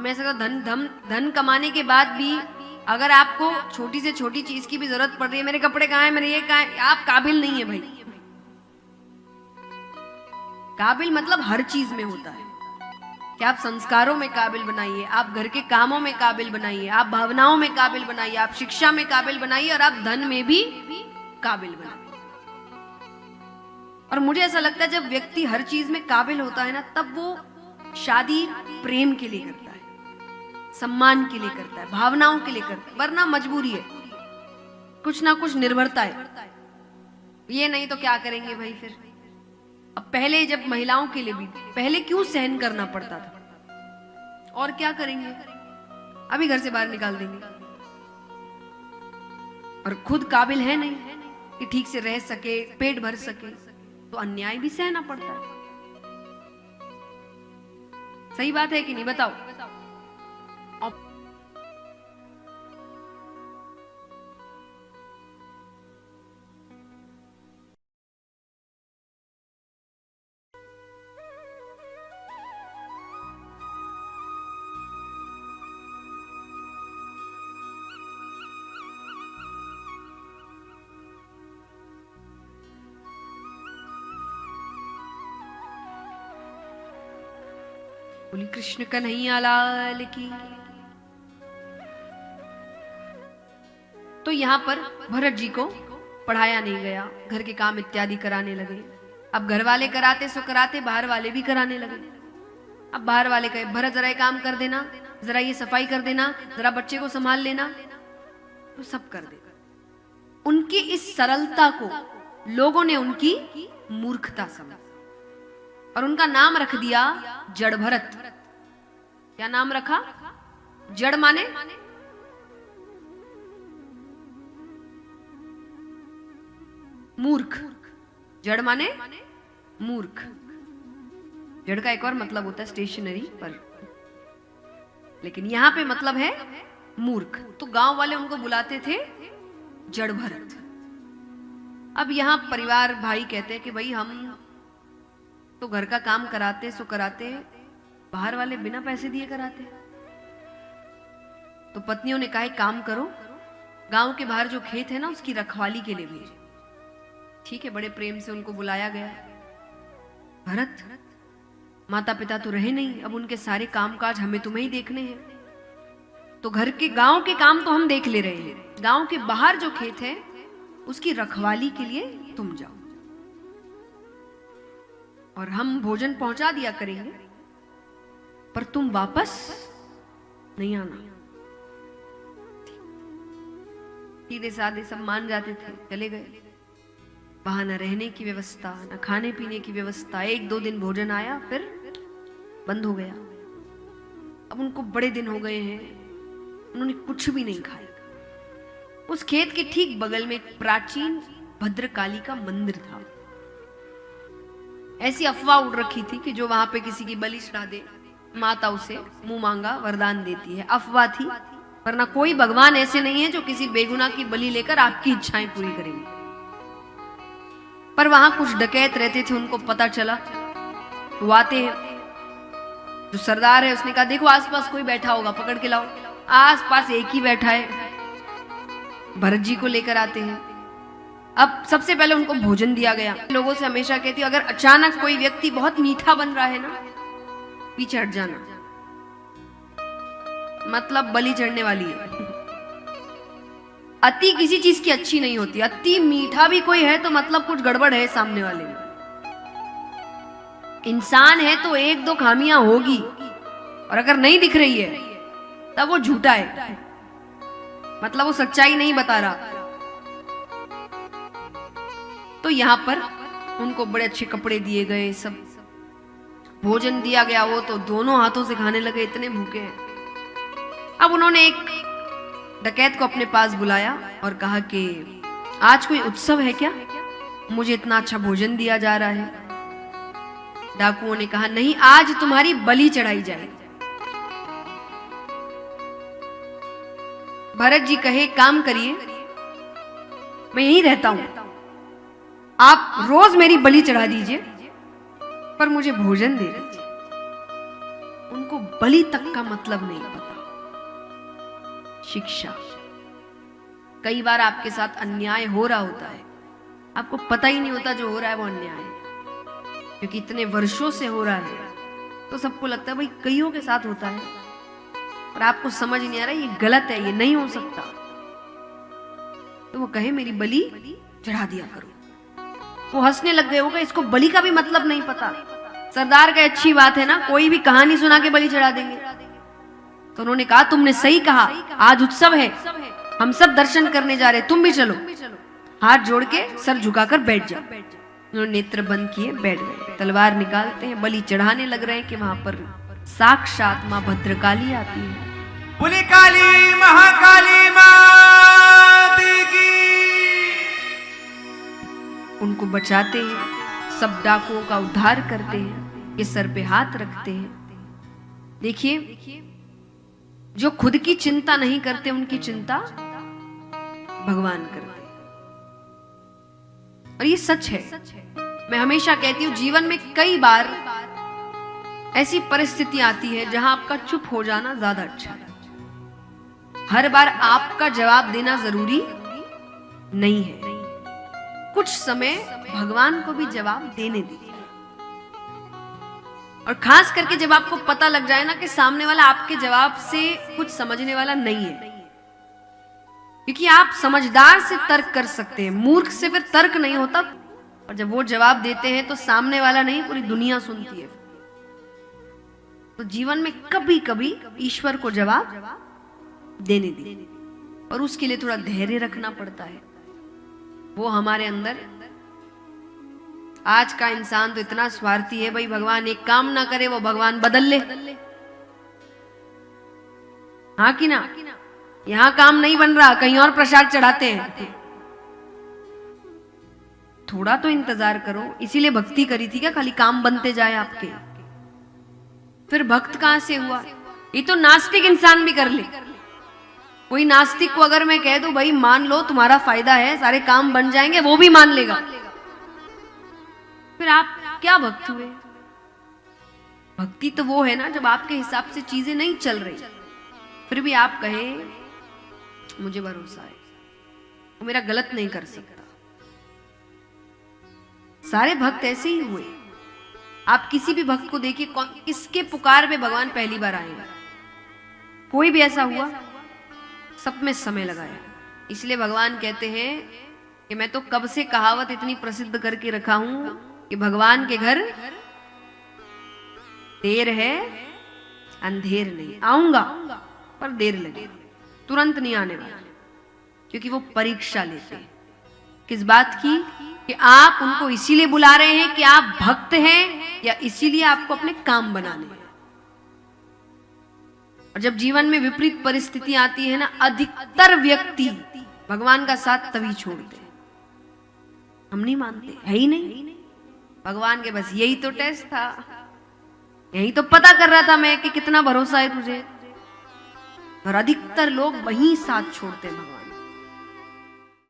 हमें ऐसा धन कमाने के बाद भी अगर आपको छोटी से छोटी चीज की भी जरूरत पड़ रही है, मेरे कपड़े कहाँ है, मेरे ये कहाँ है, आप काबिल नहीं है भाई। काबिल मतलब हर चीज में होता है कि आप संस्कारों में काबिल बनाइए, आप घर के कामों में काबिल बनाइए, आप भावनाओं में काबिल बनाइए, आप शिक्षा में काबिल बनाइए और आप धन में भी काबिल बनाइए। और मुझे ऐसा लगता है जब व्यक्ति हर चीज में काबिल होता है ना, तब वो शादी प्रेम के लिए करता है, सम्मान के लिए करता है, भावनाओं के लिए करता है, वरना मजबूरी है, कुछ ना कुछ निर्भरता है। ये नहीं तो क्या करेंगे भाई फिर। अब पहले जब महिलाओं के लिए भी पहले क्यों सहन करना पड़ता था, और क्या करेंगे, अभी घर से बाहर निकाल देंगे और खुद काबिल है नहीं कि ठीक से रह सके, पेट भर सके, तो अन्याय भी सहना पड़ता है। सही बात है कि नहीं, बताओ। बोली कृष्ण कन्हैया लाल की। तो यहां पर भरत जी को पढ़ाया नहीं गया, घर के काम इत्यादि कराने लगे। अब घर वाले कराते सो कराते, बाहर वाले भी कराने लगे। अब बाहर वाले कहे भरत जरा ये काम कर देना, जरा ये सफाई कर देना, जरा बच्चे को संभाल लेना, तो सब कर दे। उनकी इस सरलता को लोगों ने उनकी मूर्खता समझा और उनका नाम रख दिया जड़ भरत। क्या नाम रखा? जड़ माने मूर्ख, जड़ माने मूर्ख। जड़ का एक और मतलब होता है स्टेशनरी पर, लेकिन यहां पे मतलब है मूर्ख। तो गांव वाले उनको बुलाते थे जड़ भरत। अब यहां परिवार भाई कहते हैं कि भाई हम तो घर का काम कराते सो कराते, बाहर वाले बिना पैसे दिए कराते। तो पत्नियों ने कहा काम करो, गांव के बाहर जो खेत है ना उसकी रखवाली के लिए भेज। ठीक है, बड़े प्रेम से उनको बुलाया गया। भरत, माता पिता तो रहे नहीं, अब उनके सारे कामकाज हमें तुम्हें ही देखने हैं। तो घर के गांव के काम तो हम देख ले रहे हैं, गांव के बाहर जो खेत है उसकी रखवाली के लिए तुम जाओ और हम भोजन पहुंचा दिया करेंगे, पर तुम वापस नहीं आना। सीधे साधे सब मान जाते थे, चले गए। वहां न रहने की व्यवस्था, न खाने पीने की व्यवस्था। 1-2 दिन भोजन आया, फिर बंद हो गया। अब उनको बड़े दिन हो गए हैं, उन्होंने कुछ भी नहीं खाया। उस खेत के ठीक बगल में एक प्राचीन भद्रकाली का मंदिर था। ऐसी अफवाह उड़ रखी थी कि जो वहां पे किसी की बलि चढ़ा दे, माता उसे मुंह मांगा वरदान देती है। अफवाह थी, वरना कोई भगवान ऐसे नहीं है जो किसी बेगुनाह की बलि लेकर आपकी इच्छाएं पूरी करेंगे। पर वहां कुछ डकैत रहते थे, उनको पता चला तो आते हैं। जो सरदार है उसने कहा देखो आसपास कोई बैठा होगा, पकड़ के लाओ। आसपास एक ही बैठा है। भरत जी को लेकर आते हैं। अब सबसे पहले उनको भोजन दिया गया। लोगों से हमेशा कहती हूं, अगर अचानक कोई व्यक्ति बहुत मीठा बन रहा है ना, पीछे हट जाना, मतलब बलि चढ़ने वाली है। अति किसी चीज की अच्छी नहीं होती। अति मीठा भी कोई है तो मतलब कुछ गड़बड़ है सामने वाले में। इंसान है तो 1-2 खामियां होगी, और अगर नहीं दिख रही है तब वो झूठा है, मतलब वो सच्चाई नहीं बता रहा। तो यहां पर उनको बड़े अच्छे कपड़े दिए गए, सब भोजन दिया गया। वो तो दोनों हाथों से खाने लगे, इतने भूखे हैं। अब उन्होंने एक डकैत को अपने पास बुलाया और कहा कि आज कोई उत्सव है क्या, मुझे इतना अच्छा भोजन दिया जा रहा है। डाकुओं ने कहा नहीं, आज तुम्हारी बलि चढ़ाई जाए। भरत जी कहे काम करिए, मैं यहीं रहता हूं, आप रोज मेरी बलि चढ़ा दीजिए, पर मुझे भोजन दे दीजिए। उनको बलि तक का मतलब नहीं पता। शिक्षा, कई बार आपके साथ अन्याय हो रहा होता है, आपको पता ही नहीं होता जो हो रहा है वो अन्याय है, क्योंकि इतने वर्षों से हो रहा है तो सबको लगता है भाई कईयों के साथ होता है, और आपको समझ नहीं आ रहा ये गलत है, ये नहीं हो सकता। तो वो कहे मेरी बलि चढ़ा दिया करो, वो हंसने लग गए होगा, इसको बलि का भी मतलब नहीं पता। सरदार का अच्छी बात है ना, कोई भी कहानी सुना के बलि चढ़ा देंगे। तो उन्होंने कहा तुमने सही कहा, आज उत्सव है, हम सब दर्शन करने जा रहे, तुम भी चलो। हाथ जोड़ के सर झुकाकर बैठ जाओ। उन्होंने नेत्र बंद किए, बैठ गए। तलवार निकालते हैं, बलि चढ़ाने लग रहे हैं कि वहां पर साक्षात मां भद्रकाली आती है। बोले काली महाकाली मात की। उनको बचाते हैं, सब डाकुओं का उद्धार करते हैं, ये सर पे हाथ रखते हैं। देखिए, जो खुद की चिंता नहीं करते उनकी चिंता भगवान करते हैं, और ये सच है। मैं हमेशा कहती हूं जीवन में कई बार ऐसी परिस्थिति आती है जहां आपका चुप हो जाना ज्यादा अच्छा है। हर बार आपका जवाब देना जरूरी नहीं है, कुछ समय भगवान को भी जवाब देने दीजिए। और खास करके जब आपको पता लग जाए ना कि सामने वाला आपके जवाब से कुछ समझने वाला नहीं है, क्योंकि आप समझदार से तर्क कर सकते हैं, मूर्ख से फिर तर्क नहीं होता। और जब वो जवाब देते हैं तो सामने वाला नहीं पूरी दुनिया सुनती है। तो जीवन में कभी कभी ईश्वर को जवाब देने दीजिए, और उसके लिए थोड़ा धैर्य रखना पड़ता है। वो हमारे अंदर, आज का इंसान तो इतना स्वार्थी है भाई, भगवान एक काम ना करे वो भगवान बदल ले। हाँ कि ना, यहां काम नहीं बन रहा, कहीं और प्रसाद चढ़ाते हैं। थोड़ा तो इंतजार करो, इसीलिए भक्ति करी थी क्या खाली काम बनते जाए आपके? फिर भक्त कहां से हुआ? ये तो नास्तिक इंसान भी कर ले। कोई नास्तिक को अगर मैं कह दूं भाई मान लो तुम्हारा फायदा है, सारे काम बन जाएंगे, वो भी मान लेगा। फिर आप क्या भक्त हुए? भक्ति तो वो है ना जब आपके हिसाब से चीजें नहीं चल रही, फिर भी आप कहे मुझे भरोसा है, वो मेरा गलत नहीं कर सकता। सारे भक्त ऐसे ही हुए। आप किसी भी भक्त को देखिए, किसके पुकार पे भगवान पहली बार आएगा? कोई भी ऐसा हुआ? सब में समय लगाया। इसलिए भगवान कहते हैं कि मैं तो कब से कहावत इतनी प्रसिद्ध करके रखा हूं कि भगवान के घर देर है अंधेर नहीं। आऊंगा पर देर लगेगी, तुरंत नहीं आने वाला, क्योंकि वो परीक्षा लेते हैं। किस बात की? कि आप उनको इसीलिए बुला रहे हैं कि आप भक्त हैं, या इसीलिए आपको अपने काम बनाने हैं। और जब जीवन में विपरीत परिस्थिति आती है ना, अधिकतर व्यक्ति भगवान का साथ तभी छोड़ते हैं। हम नहीं मानते, है ही नहीं। भगवान के बस यही तो टेस्ट था, यही तो पता कर रहा था मैं कि कितना भरोसा है तुझे। और अधिकतर लोग वहीं साथ छोड़ते हैं भगवान।